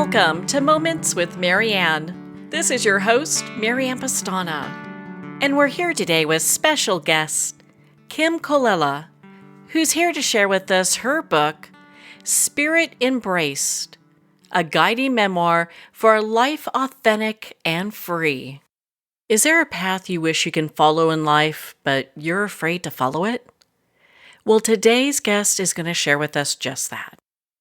Welcome to Moments with Marianne. This is your host, Marianne Pastana. And we're here today with special guest, Kim Colella, who's here to share with us her book, Spirit Embraced, a guiding memoir for a life authentic and free. Is there a path you wish you can follow in life, but you're afraid to follow it? Well, today's guest is going to share with us just that.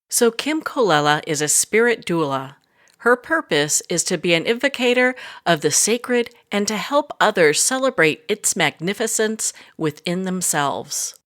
So Kim Colella is a spirit doula. Her purpose is to be an invocator of the sacred and to help others celebrate its magnificence within themselves.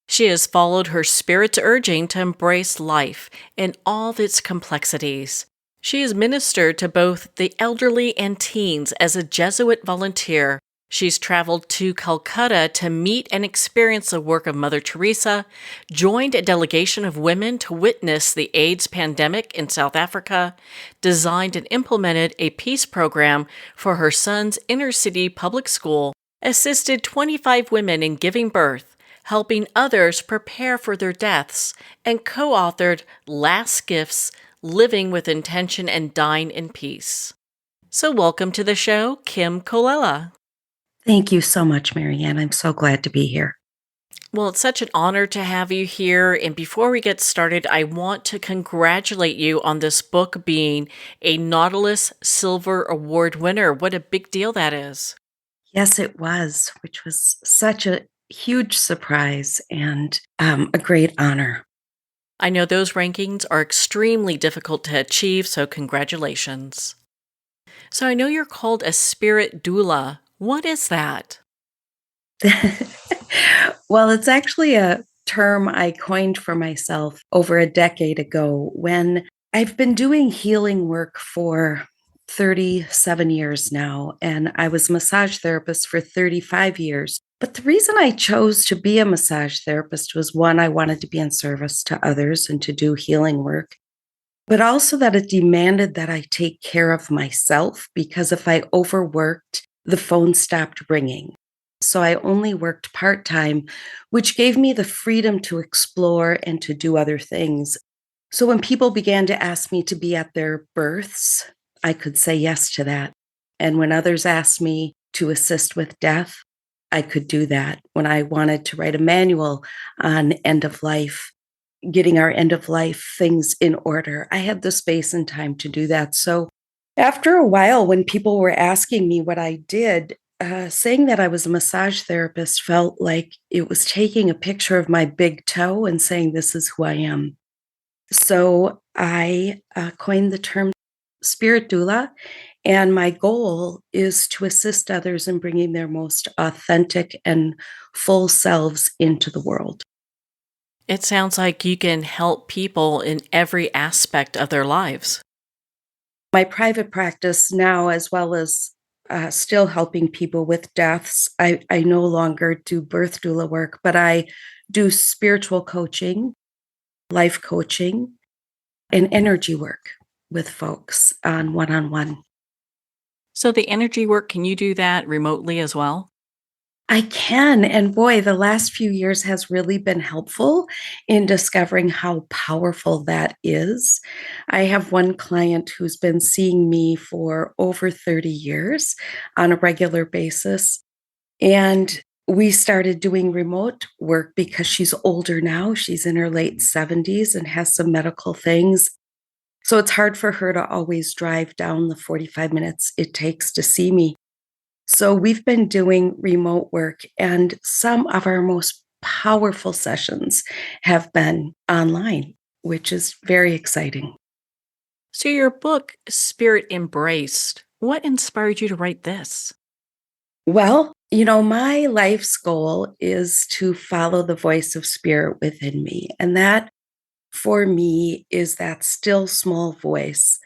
She has followed her spirit's urging to embrace life in all its complexities. She has ministered to both the elderly and teens as a Jesuit volunteer. She's traveled to Calcutta to meet and experience the work of Mother Teresa, joined a delegation of women to witness the AIDS pandemic in South Africa, designed and implemented a peace program for her son's inner-city public school, assisted 25 women in giving birth, helping others prepare for their deaths, and co-authored Last Gifts, Living with Intention and Dying in Peace. So welcome to the show, Kim Colella. Thank you so much, Marianne. I'm so glad to be here. Well, it's such an honor to have you here. And before we get started, I want to congratulate you on this book being a Nautilus Silver Award winner. What a big deal that is. Yes, it was, which was such a huge surprise and a great honor. I know those rankings are extremely difficult to achieve, so congratulations. So I know you're called a spirit doula. What is that? Well, it's actually a term I coined for myself over a decade ago when I've been doing healing work for 37 years now, and I was a massage therapist for 35 years. But the reason I chose to be a massage therapist was one, I wanted to be in service to others and to do healing work, but also that it demanded that I take care of myself because if I overworked, the phone stopped ringing. So I only worked part-time, which gave me the freedom to explore and to do other things. So when people began to ask me to be at their births, I could say yes to that. And when others asked me to assist with death, I could do that. When I wanted to write a manual on end of life, getting our end of life things in order, I had the space and time to do that. So after a while, when people were asking me what I did, saying that I was a massage therapist felt like it was taking a picture of my big toe and saying, this is who I am. So I coined the term spirit doula, and my goal is to assist others in bringing their most authentic and full selves into the world. It sounds like you can help people in every aspect of their lives. My private practice now, as well as still helping people with deaths, I no longer do birth doula work, but I do spiritual coaching, life coaching, and energy work with folks on one-on-one. So the energy work, can you do that remotely as well? I can. And boy, the last few years has really been helpful in discovering how powerful that is. I have one client who's been seeing me for over 30 years on a regular basis. And we started doing remote work because she's older now. She's in her late 70s and has some medical things. So it's hard for her to always drive down the 45 minutes it takes to see me. So we've been doing remote work, and some of our most powerful sessions have been online, which is very exciting. So your book, Spirit Embraced, what inspired you to write this? Well, my life's goal is to follow the voice of spirit within me. And that, for me, is that still small voice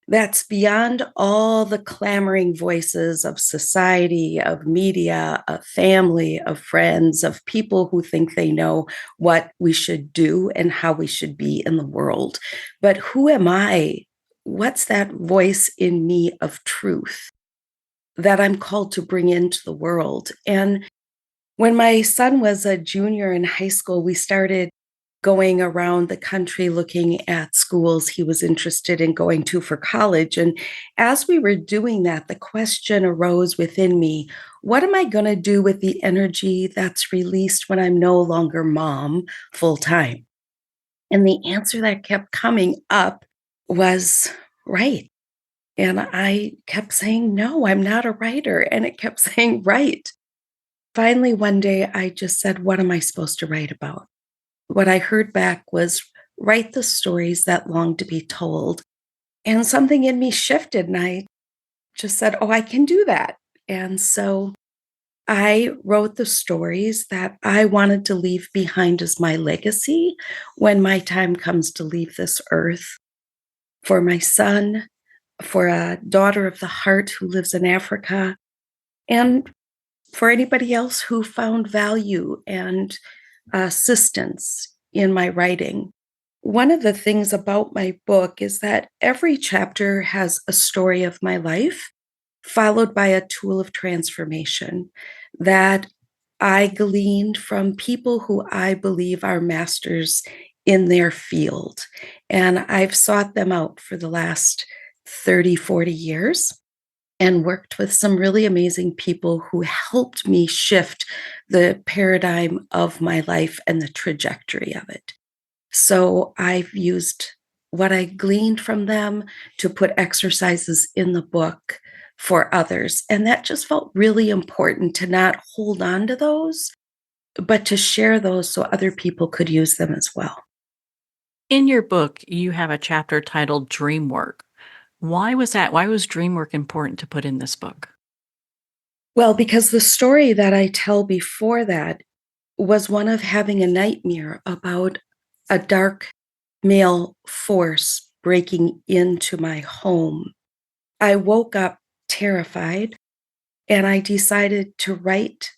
that's beyond all the clamoring voices of society, of media, of family, of friends, of people who think they know what we should do and how we should be in the world. But who am I? What's that voice in me of truth that I'm called to bring into the world? And when my son was a junior in high school, we started going around the country looking at schools he was interested in going to for college. And as we were doing that, the question arose within me, what am I going to do with the energy that's released when I'm no longer mom full time? And the answer that kept coming up was write. And I kept saying, no, I'm not a writer. And it kept saying, write. Finally, one day I just said, what am I supposed to write about? What I heard back was write the stories that long to be told. And something in me shifted, and I just said, oh, I can do that. And so I wrote the stories that I wanted to leave behind as my legacy when my time comes to leave this earth, for my son, for a daughter of the heart who lives in Africa, and for anybody else who found value and assistance in my writing. One of the things about my book is that every chapter has a story of my life, followed by a tool of transformation that I gleaned from people who I believe are masters in their field. And I've sought them out for the last 30, 40 years and worked with some really amazing people who helped me shift the paradigm of my life and the trajectory of it. So I've used what I gleaned from them to put exercises in the book for others. And that just felt really important to not hold on to those, but to share those so other people could use them as well. In your book, you have a chapter titled Dream Work. Why was that? Why was dream work important to put in this book? Well, because the story that I tell before that was one of having a nightmare about a dark male force breaking into my home. I woke up terrified and I decided to write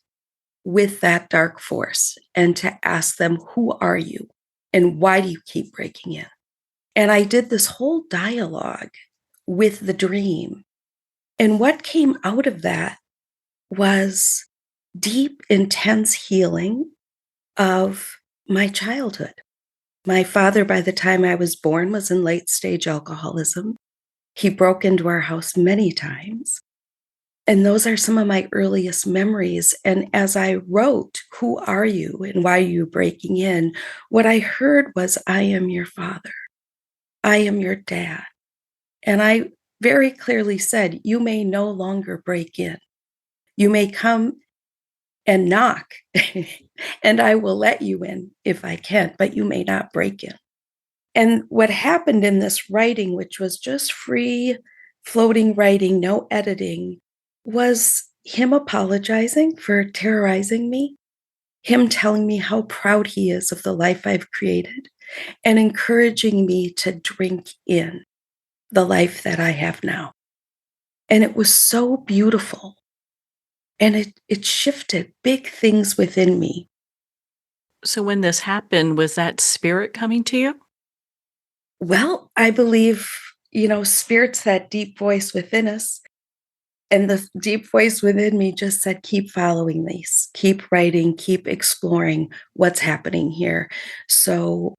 with that dark force and to ask them, who are you? And why do you keep breaking in? And I did this whole dialogue with the dream. And what came out of that was deep, intense healing of my childhood. My father, by the time I was born, was in late stage alcoholism. He broke into our house many times. And those are some of my earliest memories. And as I wrote, who are you and why are you breaking in? What I heard was, I am your father. I am your dad. And I very clearly said, you may no longer break in. You may come and knock, and I will let you in if I can, but you may not break in. And what happened in this writing, which was just free floating writing, no editing, was him apologizing for terrorizing me, him telling me how proud he is of the life I've created, and encouraging me to drink in the life that I have now. And it was so beautiful. And it shifted big things within me. So, when this happened, was that spirit coming to you? Well, I believe, spirit's that deep voice within us. And the deep voice within me just said, keep following these, keep writing, keep exploring what's happening here. So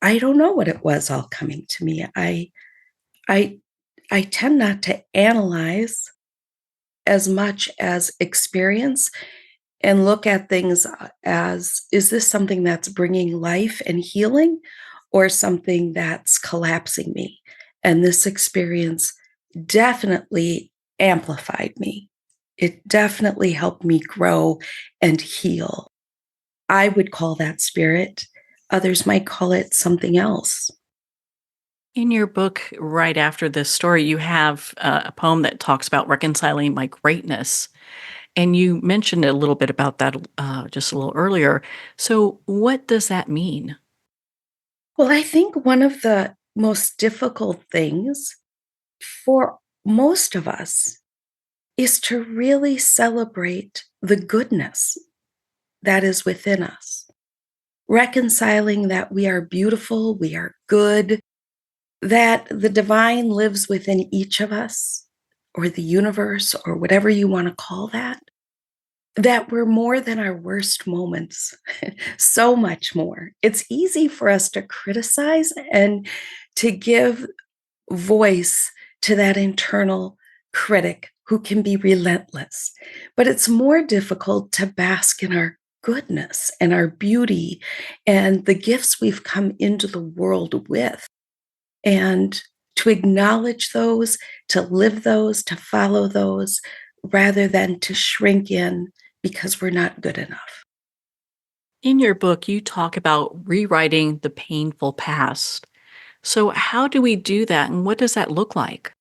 I don't know what it was all coming to me. I I tend not to analyze as much as experience and look at things as, is this something that's bringing life and healing or something that's collapsing me? And this experience definitely amplified me. It definitely helped me grow and heal. I would call that spirit. Others might call it something else. In your book, right after this story, you have a poem that talks about reconciling my greatness. And you mentioned a little bit about that just a little earlier. So, what does that mean? Well, I think one of the most difficult things for most of us is to really celebrate the goodness that is within us, reconciling that we are beautiful, we are good, that the divine lives within each of us, or the universe, or whatever you want to call that. that were more than our worst moments, so much more. It's easy for us to criticize and to give voice to that internal critic who can be relentless. But it's more difficult to bask in our goodness and our beauty and the gifts we've come into the world with. And to acknowledge those, to live those, to follow those, rather than to shrink in because we're not good enough. In your book, you talk about rewriting the painful past. So, how do we do that, and what does that look like?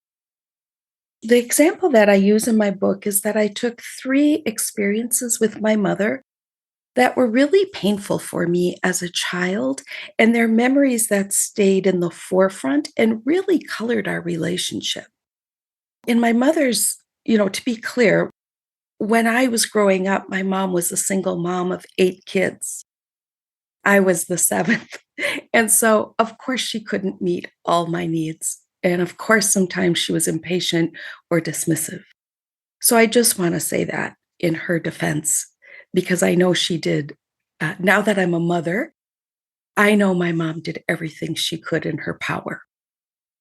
The example that I use in my book is that I took three experiences with my mother that were really painful for me as a child, and they're memories that stayed in the forefront and really colored our relationship. In my mother's, to be clear, when I was growing up, my mom was a single mom of 8 kids. I was the seventh. And so, of course, she couldn't meet all my needs. And of course, sometimes she was impatient or dismissive. So I just want to say that in her defense, because I know she did. Now that I'm a mother, I know my mom did everything she could in her power.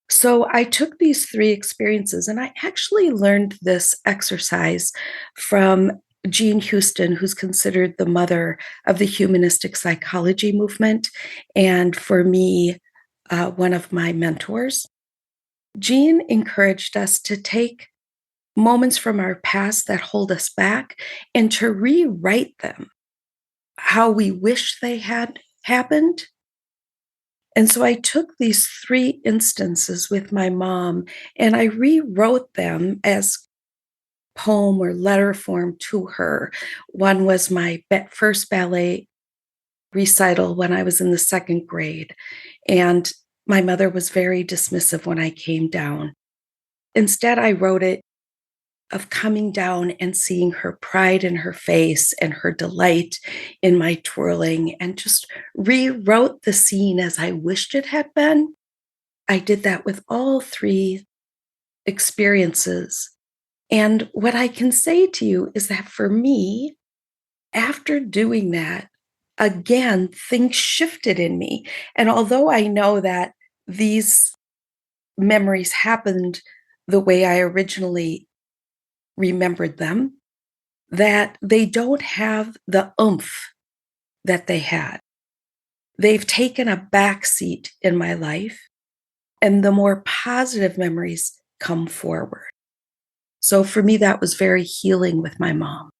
So I took these three experiences and I actually learned this exercise from Jean Houston, who's considered the mother of the humanistic psychology movement. And for me, one of my mentors. Jean encouraged us to take moments from our past that hold us back and to rewrite them how we wish they had happened. And so I took these three instances with my mom and I rewrote them as poem or letter form to her. One was my first ballet recital when I was in the second grade. And my mother was very dismissive when I came down. Instead, I wrote it of coming down and seeing her pride in her face and her delight in my twirling, and just rewrote the scene as I wished it had been. I did that with all three experiences. And what I can say to you is that for me, after doing that, again, things shifted in me. And although I know that these memories happened the way I originally remembered them, that they don't have the oomph that they had. They've taken a back seat in my life, and the more positive memories come forward. So for me, that was very healing with my mom.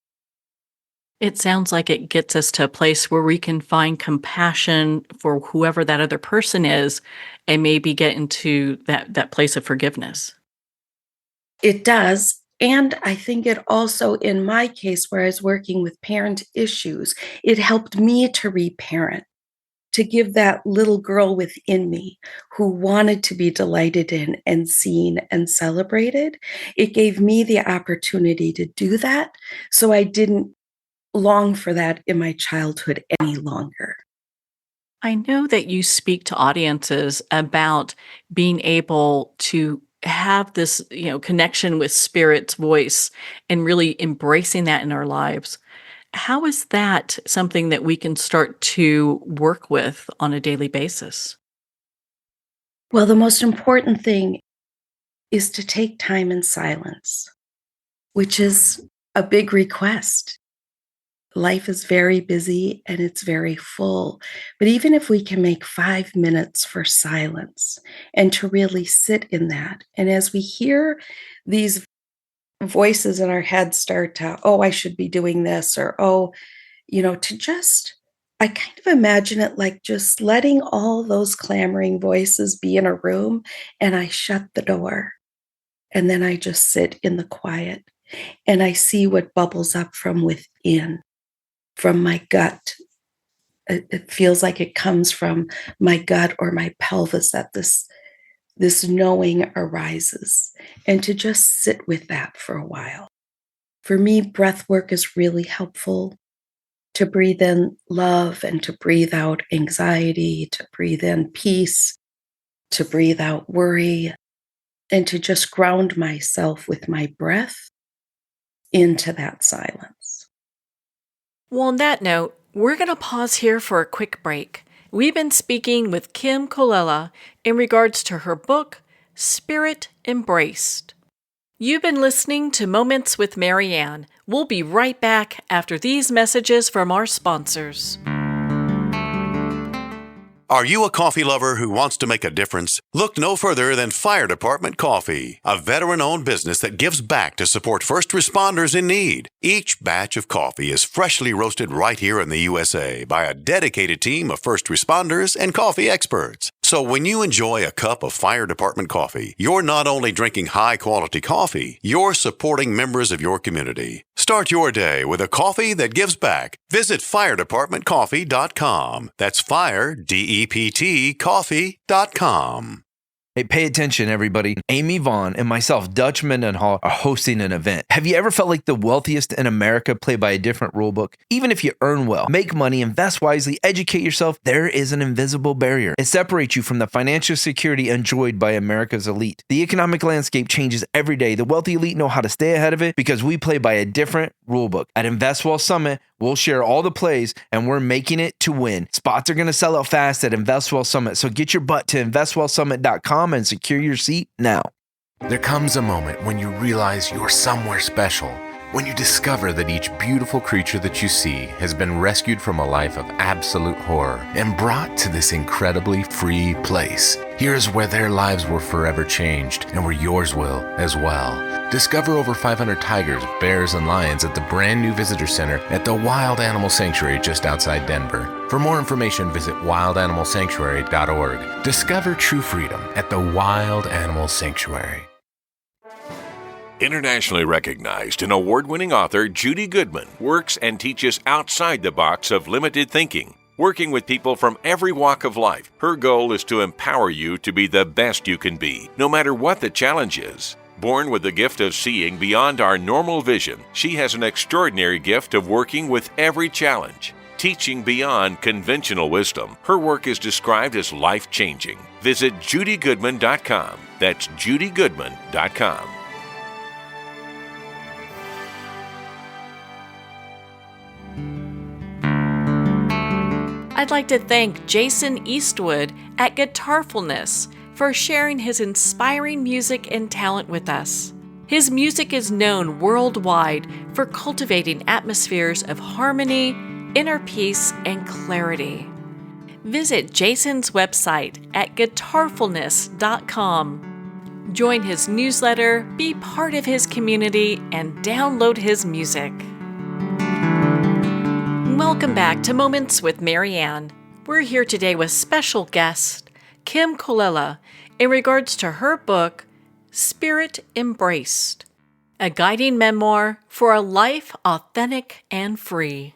It sounds like it gets us to a place where we can find compassion for whoever that other person is and maybe get into that place of forgiveness. It does. And I think it also, in my case, where I was working with parent issues, it helped me to reparent, to give that little girl within me who wanted to be delighted in and seen and celebrated. It gave me the opportunity to do that. So I didn't long for that in my childhood any longer. I know that you speak to audiences about being able to have this, connection with spirit's voice and really embracing that in our lives. How is that something that we can start to work with on a daily basis? Well, the most important thing is to take time in silence, which is a big request. Life is very busy and it's very full. But even if we can make 5 minutes for silence and to really sit in that, and as we hear these voices in our head start to, oh, I should be doing this, or, oh, to just, I kind of imagine it like just letting all those clamoring voices be in a room and I shut the door and then I just sit in the quiet and I see what bubbles up from within, from my gut. It feels like it comes from my gut or my pelvis, that this knowing arises, and to just sit with that for a while. For me, breath work is really helpful, to breathe in love and to breathe out anxiety, to breathe in peace, to breathe out worry, and to just ground myself with my breath into that silence. Well, on that note, we're going to pause here for a quick break. We've been speaking with Kim Colella in regards to her book, Spirit Embraced. You've been listening to Moments with Marianne. We'll be right back after these messages from our sponsors. Are you a coffee lover who wants to make a difference? Look no further than Fire Department Coffee, a veteran-owned business that gives back to support first responders in need. Each batch of coffee is freshly roasted right here in the USA by a dedicated team of first responders and coffee experts. So when you enjoy a cup of Fire Department coffee, you're not only drinking high-quality coffee, you're supporting members of your community. Start your day with a coffee that gives back. Visit firedepartmentcoffee.com. That's fire, D-E-P-T, coffee.com. Hey, pay attention, everybody. Amy Vaughn and myself, Dutch Mendenhall, are hosting an event. Have you ever felt like the wealthiest in America play by a different rule book? Even if you earn well, make money, invest wisely, educate yourself, there is an invisible barrier. It separates you from the financial security enjoyed by America's elite. The economic landscape changes every day. The wealthy elite know how to stay ahead of it because we play by a different rule book. At Invest Well Summit, we'll share all the plays, and we're making it to win. Spots are going to sell out fast at Invest Well Summit, so get your butt to investwellsummit.com and secure your seat now. There comes a moment when you realize you're somewhere special, when you discover that each beautiful creature that you see has been rescued from a life of absolute horror and brought to this incredibly free place. Here's where their lives were forever changed and where yours will as well. Discover over 500 tigers, bears, and lions at the brand new visitor center at the Wild Animal Sanctuary just outside Denver. For more information, visit wildanimalsanctuary.org. Discover true freedom at the Wild Animal Sanctuary. Internationally recognized and award-winning author Judy Goodman works and teaches outside the box of limited thinking. Working with people from every walk of life, her goal is to empower you to be the best you can be, no matter what the challenge is. Born with the gift of seeing beyond our normal vision, she has an extraordinary gift of working with every challenge. Teaching beyond conventional wisdom, her work is described as life-changing. Visit judygoodman.com. That's judygoodman.com. I'd like to thank Jason Eastwood at Guitarfulness for sharing his inspiring music and talent with us. His music is known worldwide for cultivating atmospheres of harmony, inner peace, and clarity. Visit Jason's website at guitarfulness.com. Join his newsletter, be part of his community, and download his music. Welcome back to Moments with Marianne. We're here today with special guest Kim Colella in regards to her book, Spirit Embraced, a guiding memoir for a life authentic and free.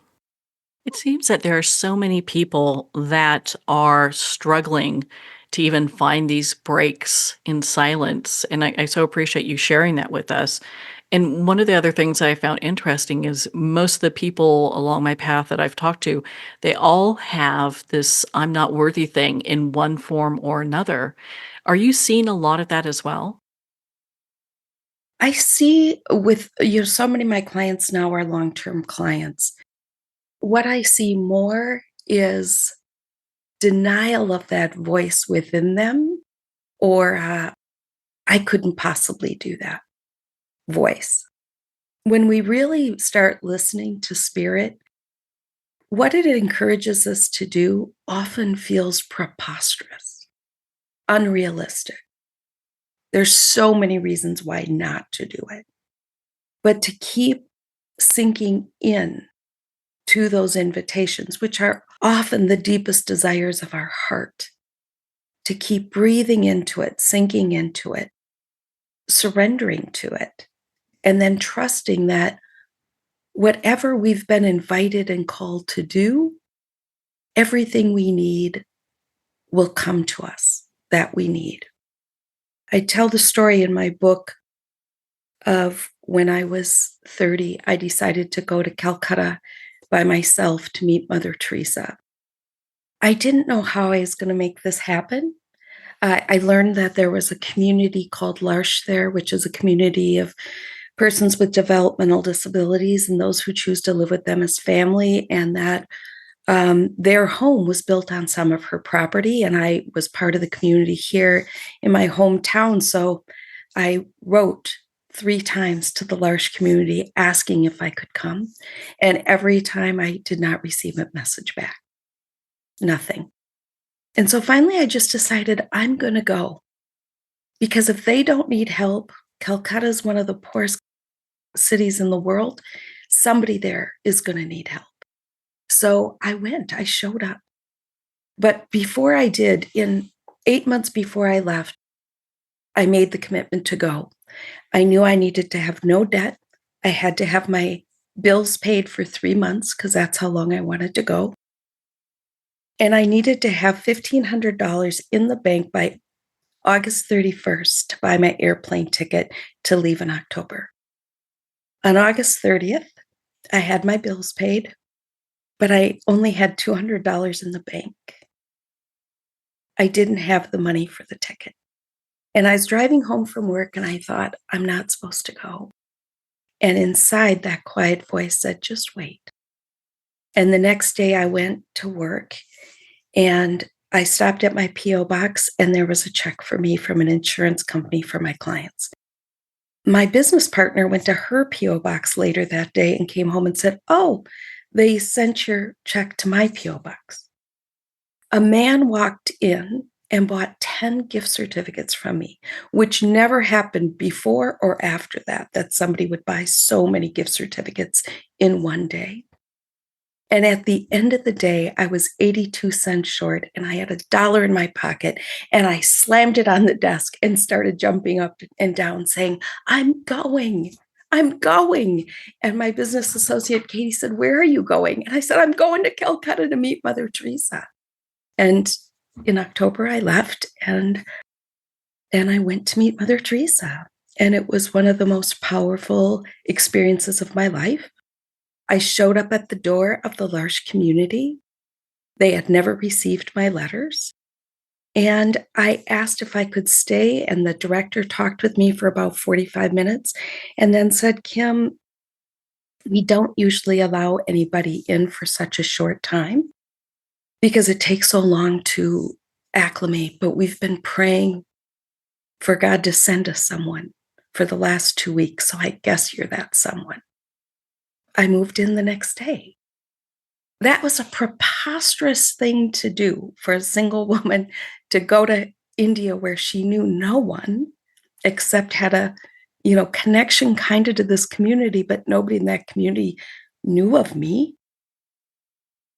It seems that there are so many people that are struggling to even find these breaks in silence, and I so appreciate you sharing that with us. And one of the other things I found interesting is most of the people along my path that I've talked to, they all have this I'm not worthy thing in one form or another. Are you seeing a lot of that as well? I see with so many of my clients now are long-term clients. What I see more is denial of that voice within them, or I couldn't possibly do that voice. When we really start listening to spirit, what it encourages us to do often feels preposterous, unrealistic. There's so many reasons why not to do it. But to keep sinking in to those invitations, which are often the deepest desires of our heart, to keep breathing into it, sinking into it, surrendering to it, and then trusting that whatever we've been invited and called to do, everything we need will come to us that we need. I tell the story in my book of when I was 30, I decided to go to Calcutta by myself to meet Mother Teresa. I didn't know how I was going to make this happen. I learned that there was a community called L'Arche there, which is a community of persons with developmental disabilities and those who choose to live with them as family, and that their home was built on some of her property. And I was part of the community here in my hometown. So I wrote 3 times to the L'Arche community asking if I could come. And every time I did not receive a message back. Nothing. And so finally I just decided I'm going to go, because if they don't need help, Calcutta is one of the poorest cities in the world. Somebody there is going to need help. So I went, I showed up. But before I did, in 8 months before I left, I made the commitment to go. I knew I needed to have no debt. I had to have my bills paid for 3 months because that's how long I wanted to go. And I needed to have $1,500 in the bank by August 31st to buy my airplane ticket to leave in October. On August 30th, I had my bills paid, but I only had $200 in the bank. I didn't have the money for the ticket. And I was driving home from work and I thought, I'm not supposed to go. And inside, that quiet voice said, just wait. And the next day I went to work and I stopped at my P.O. box and there was a check for me from an insurance company for my clients. My business partner went to her P.O. box later that day and came home and said, oh, they sent your check to my P.O. box. A man walked in and bought 10 gift certificates from me, which never happened before or after that somebody would buy so many gift certificates in one day. And at the end of the day, I was 82 cents short and I had $1 in my pocket and I slammed it on the desk and started jumping up and down saying, I'm going. And my business associate, Katie, said, where are you going? And I said, I'm going to Calcutta to meet Mother Teresa. And in October, I left and I went to meet Mother Teresa. And it was one of the most powerful experiences of my life. I showed up at the door of the L'Arche community. They had never received my letters. And I asked if I could stay, and the director talked with me for about 45 minutes and then said, Kim, we don't usually allow anybody in for such a short time because it takes so long to acclimate, but we've been praying for God to send us someone for the last 2 weeks, so I guess you're that someone. I moved in the next day. That was a preposterous thing to do for a single woman to go to India where she knew no one except had a, connection kind of to this community, but nobody in that community knew of me.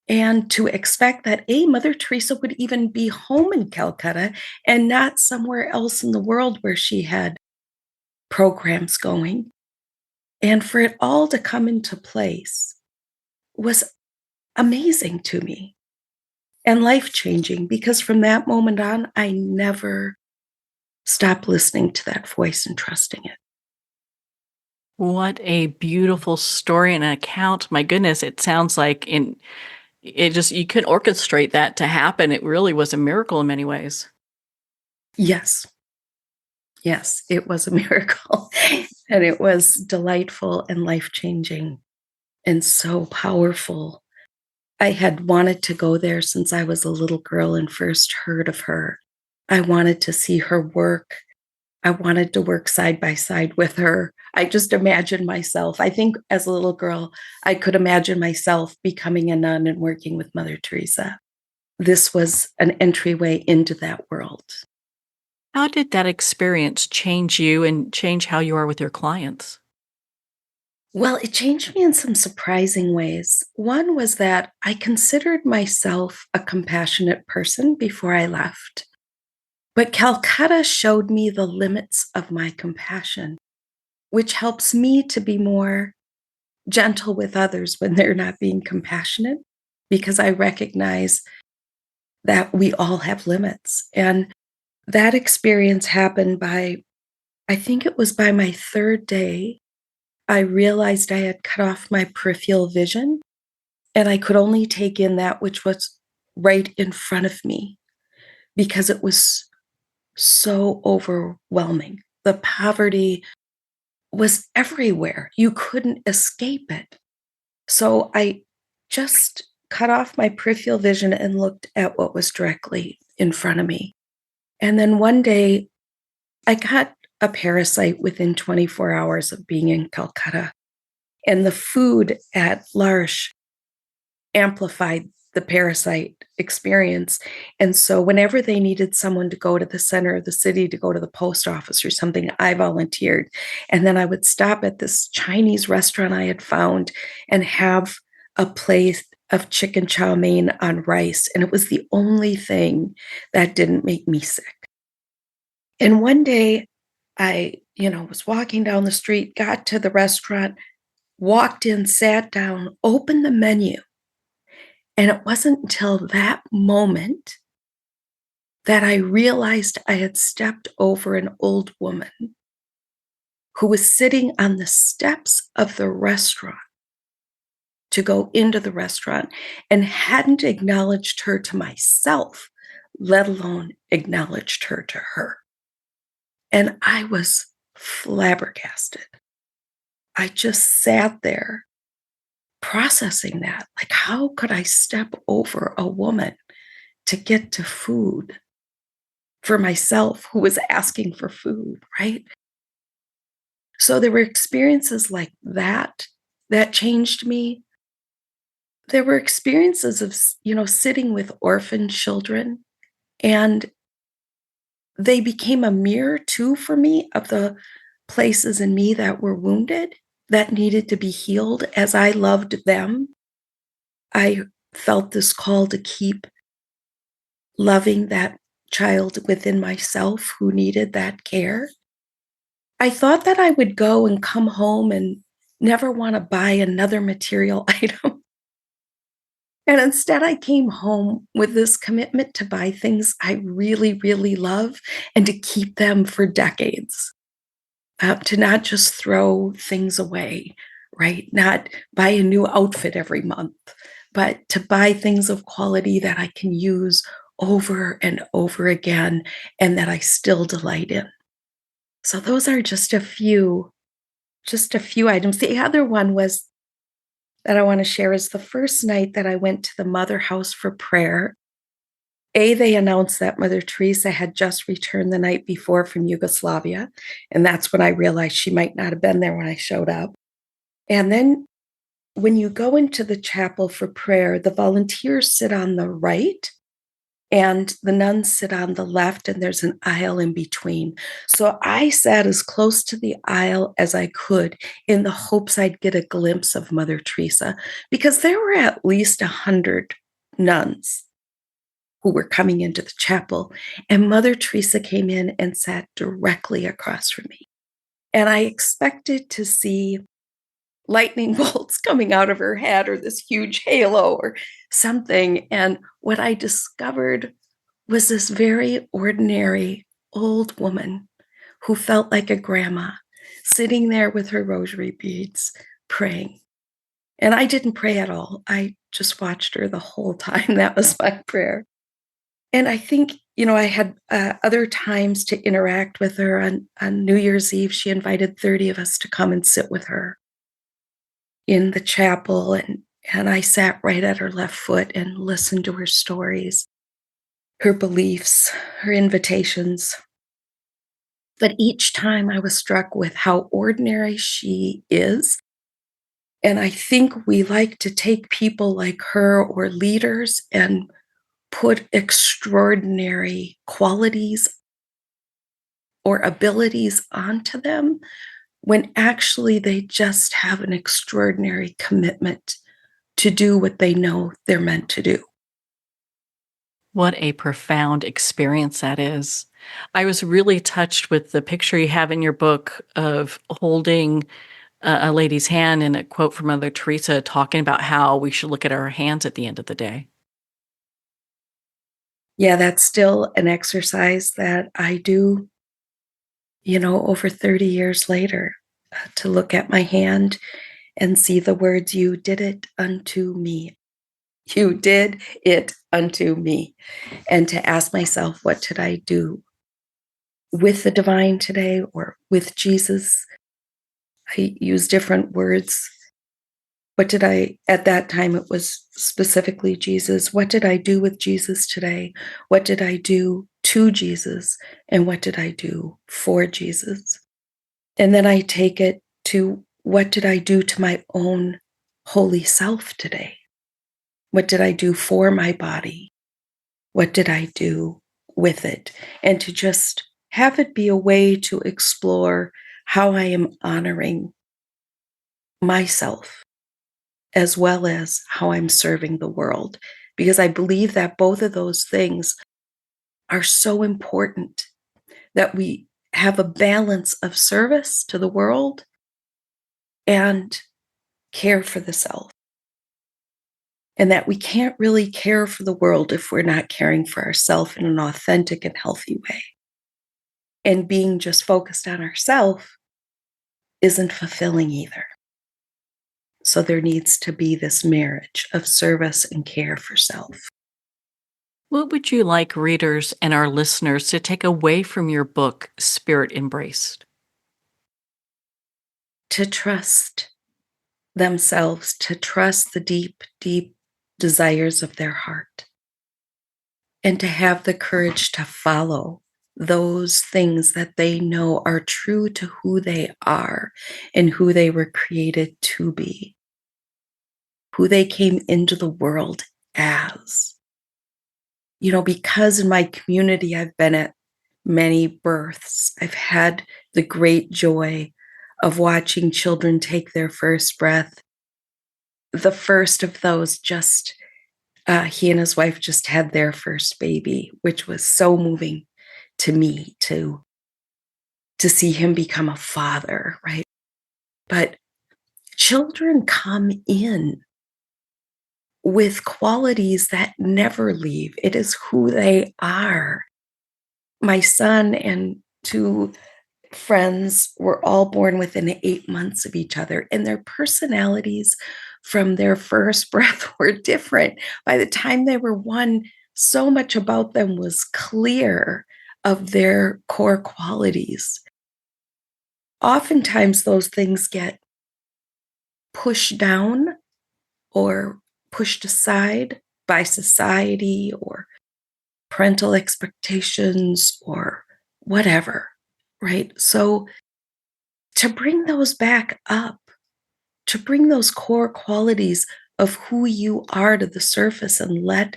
And to expect that Mother Teresa would even be home in Calcutta and not somewhere else in the world where she had programs going. And for it all to come into place was amazing to me and life-changing, because from that moment on, I never stopped listening to that voice and trusting it. What a beautiful story and account. My goodness, it sounds like you could orchestrate that to happen. It really was a miracle in many ways. Yes, it was a miracle. And it was delightful and life-changing and so powerful. I had wanted to go there since I was a little girl and first heard of her. I wanted to see her work. I wanted to work side by side with her. I just imagined myself. I think as a little girl, I could imagine myself becoming a nun and working with Mother Teresa. This was an entryway into that world. How did that experience change you and change how you are with your clients? Well, it changed me in some surprising ways. One was that I considered myself a compassionate person before I left. But Calcutta showed me the limits of my compassion, which helps me to be more gentle with others when they're not being compassionate, because I recognize that we all have limits. And that experience happened I think it was by my 3rd day, I realized I had cut off my peripheral vision and I could only take in that which was right in front of me because it was so overwhelming. The poverty, was everywhere. You couldn't escape it. So I just cut off my peripheral vision and looked at what was directly in front of me. And then one day I got a parasite within 24 hours of being in Calcutta. And the food at L'Arche amplified the parasite experience. And so whenever they needed someone to go to the center of the city to go to the post office or something, I volunteered. And then I would stop at this Chinese restaurant I had found and have a plate of chicken chow mein on rice. And it was the only thing that didn't make me sick. And one day I, was walking down the street, got to the restaurant, walked in, sat down, opened the menu. And it wasn't until that moment that I realized I had stepped over an old woman who was sitting on the steps of the restaurant to go into the restaurant and hadn't acknowledged her to myself, let alone acknowledged her to her. And I was flabbergasted. I just sat there processing that. Like, how could I step over a woman to get to food for myself who was asking for food, right? So there were experiences like that changed me. There were experiences of, sitting with orphan children, and they became a mirror too for me of the places in me that were wounded, that needed to be healed. As I loved them, I felt this call to keep loving that child within myself who needed that care. I thought that I would go and come home and never want to buy another material item. And instead, I came home with this commitment to buy things I really, really love and to keep them for decades. To not just throw things away, right? Not buy a new outfit every month, but to buy things of quality that I can use over and over again and that I still delight in. So those are just a few items. The other one was that I want to share is the first night that I went to the Mother House for prayer. They announced that Mother Teresa had just returned the night before from Yugoslavia. And that's when I realized she might not have been there when I showed up. And then when you go into the chapel for prayer, the volunteers sit on the right and the nuns sit on the left, and there's an aisle in between. So I sat as close to the aisle as I could in the hopes I'd get a glimpse of Mother Teresa, because there were at least 100 nuns who were coming into the chapel. And Mother Teresa came in and sat directly across from me. And I expected to see lightning bolts coming out of her head or this huge halo or something. And what I discovered was this very ordinary old woman who felt like a grandma sitting there with her rosary beads praying. And I didn't pray at all. I just watched her the whole time. That was my prayer. And I think, I had other times to interact with her. On New Year's Eve, she invited 30 of us to come and sit with her in the chapel. And I sat right at her left foot and listened to her stories, her beliefs, her invitations. But each time I was struck with how ordinary she is. And I think we like to take people like her or leaders and put extraordinary qualities or abilities onto them when actually they just have an extraordinary commitment to do what they know they're meant to do. What a profound experience that is. I was really touched with the picture you have in your book of holding a lady's hand and a quote from Mother Teresa talking about how we should look at our hands at the end of the day. Yeah, that's still an exercise that I do, over 30 years later, to look at my hand and see the words, "You did it unto me. You did it unto me." And to ask myself, what did I do with the divine today or with Jesus I use different words. At that time, it was specifically Jesus. What did I do with Jesus today? What did I do to Jesus? And what did I do for Jesus? And then I take it to what did I do to my own holy self today? What did I do for my body? What did I do with it? And to just have it be a way to explore how I am honoring myself as well as how I'm serving the world. Because I believe that both of those things are so important, that we have a balance of service to the world and care for the self. And that we can't really care for the world if we're not caring for ourselves in an authentic and healthy way. And being just focused on ourselves isn't fulfilling either. So there needs to be this marriage of service and care for self. What would you like readers and our listeners to take away from your book, Spirit Embraced? To trust themselves, to trust the deep, deep desires of their heart, and to have the courage to follow those things that they know are true to who they are and who they were created to be, who they came into the world as. Because in my community, I've been at many births. I've had the great joy of watching children take their first breath. The first of those he and his wife just had their first baby, which was so moving to me to see him become a father, right? But children come in with qualities that never leave. It is who they are. My son and two friends were all born within 8 months of each other, and their personalities from their first breath were different. By the time they were one, so much about them was clear of their core qualities. Oftentimes, those things get pushed down or pushed aside by society or parental expectations or whatever, right? So to bring those back up, to bring those core qualities of who you are to the surface and let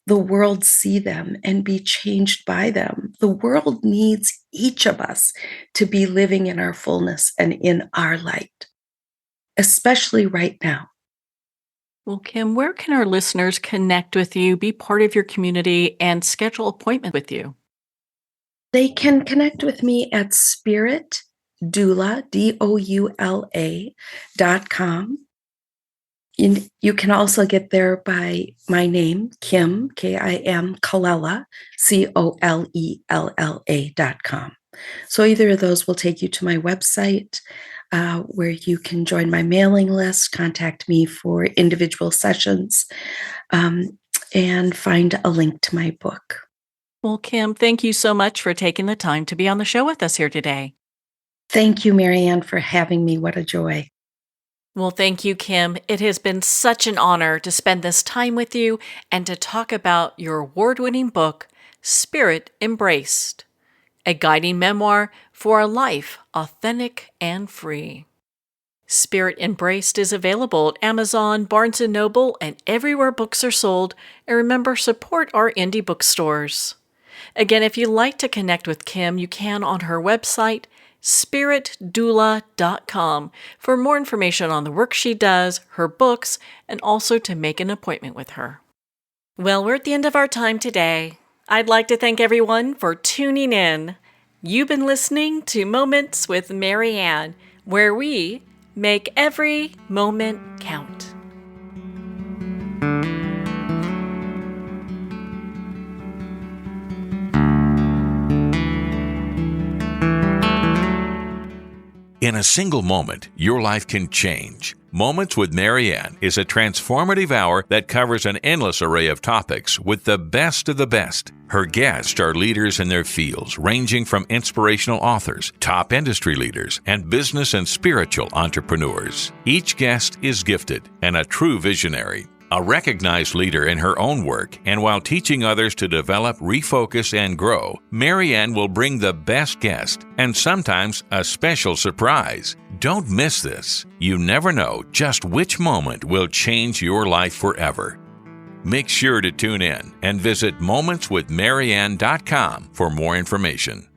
the world see them and be changed by them. The world needs each of us to be living in our fullness and in our light, especially right now. Well, Kim, where can our listeners connect with you, be part of your community, and schedule appointment with you? They can connect with me at spiritdoula, DOULA.com. You can also get there by my name, Kim, Kim, Colella, COLELLA.com. So either of those will take you to my website, where you can join my mailing list, contact me for individual sessions, and find a link to my book. Well, Kim, thank you so much for taking the time to be on the show with us here today. Thank you, Marianne, for having me. What a joy. Well, thank you, Kim. It has been such an honor to spend this time with you and to talk about your award-winning book, Spirit Embraced, a guiding memoir for a life authentic and free. Spirit Embraced is available at Amazon, Barnes & Noble, and everywhere books are sold. And remember, support our indie bookstores. Again, if you'd like to connect with Kim, you can on her website, spiritdoula.com, for more information on the work she does, her books, and also to make an appointment with her. Well, we're at the end of our time today. I'd like to thank everyone for tuning in. You've been listening to Moments with Marianne, where we make every moment count. In a single moment, your life can change. Moments with Marianne is a transformative hour that covers an endless array of topics with the best of the best. Her guests are leaders in their fields, ranging from inspirational authors, top industry leaders, and business and spiritual entrepreneurs. Each guest is gifted and a true visionary, a recognized leader in her own work, and while teaching others to develop, refocus, and grow, Marianne will bring the best guest and sometimes a special surprise. Don't miss this. You never know just which moment will change your life forever. Make sure to tune in and visit momentswithmarianne.com for more information.